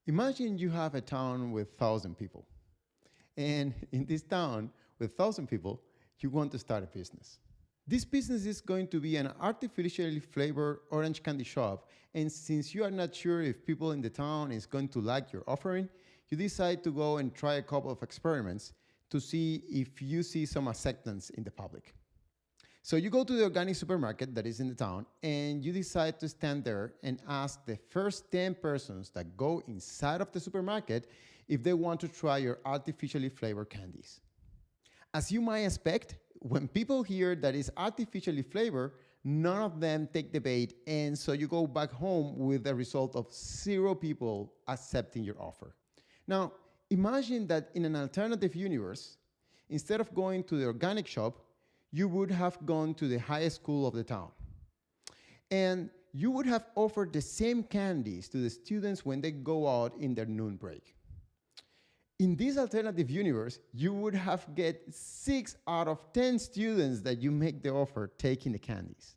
Imagine you have a town with 1,000 people. And in this town with 1,000 people, you want to start a business. This business is going to be an artificially flavored orange candy shop. And since you are not sure if people in the town is going to like your offering, you decide to go and try a couple of experiments to see if you see some acceptance in the public. So you go to the organic supermarket that is in the town and you decide to stand there and ask the first 10 persons that go inside of the supermarket if they want to try your artificially flavored candies. As you might expect, when people hear that it's artificially flavored, none of them take the bait, and so you go back home with the result of 0 people accepting your offer. Now, imagine that in an alternative universe, instead of going to the organic shop, you would have gone to the high school of the town. And you would have offered the same candies to the students when they go out in their noon break. In this alternative universe, you would have get 6 out of 10 students that you make the offer taking the candies.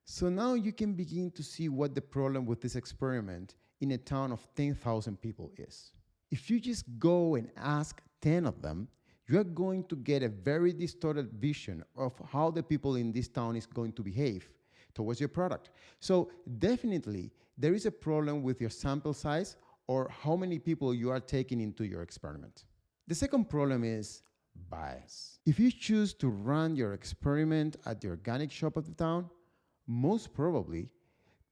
So now you can begin to see what the problem with this experiment in a town of 10,000 people is. If you just go and ask 10 of them, you are going to get a very distorted vision of how the people in this town is going to behave towards your product. So definitely, there is a problem with your sample size or how many people you are taking into your experiment. The second problem is bias. If you choose to run your experiment at the organic shop of the town, most probably,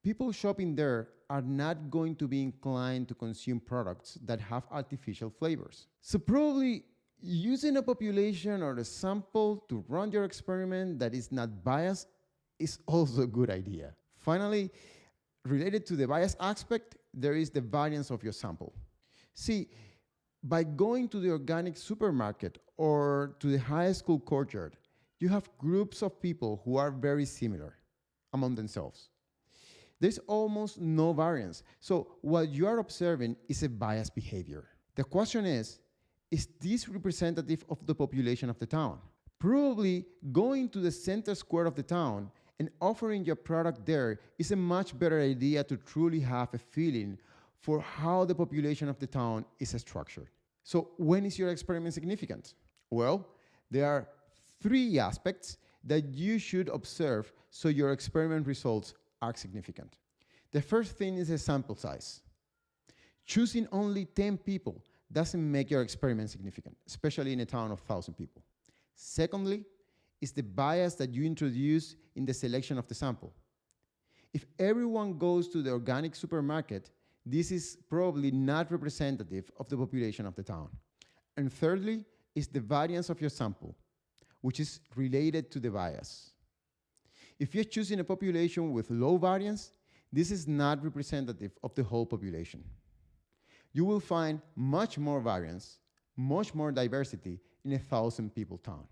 people shopping there are not going to be inclined to consume products that have artificial flavors. So probably using a population or a sample to run your experiment that is not biased is also a good idea. Finally, related to the bias aspect, there is the variance of your sample. See, by going to the organic supermarket or to the high school courtyard, you have groups of people who are very similar among themselves. There's almost no variance. So what you are observing is a biased behavior. The question is this representative of the population of the town? Probably going to the center square of the town and offering your product there is a much better idea to truly have a feeling for how the population of the town is structured. So when is your experiment significant? Well, there are 3 aspects that you should observe so your experiment results are significant. The first thing is a sample size. Choosing only 10 people doesn't make your experiment significant, especially in a town of 1,000 people. Secondly, is the bias that you introduce in the selection of the sample. If everyone goes to the organic supermarket, this is probably not representative of the population of the town. And thirdly, is the variance of your sample, which is related to the bias. If you're choosing a population with low variance, this is not representative of the whole population. You will find much more variance, much more diversity in a 1,000 people town.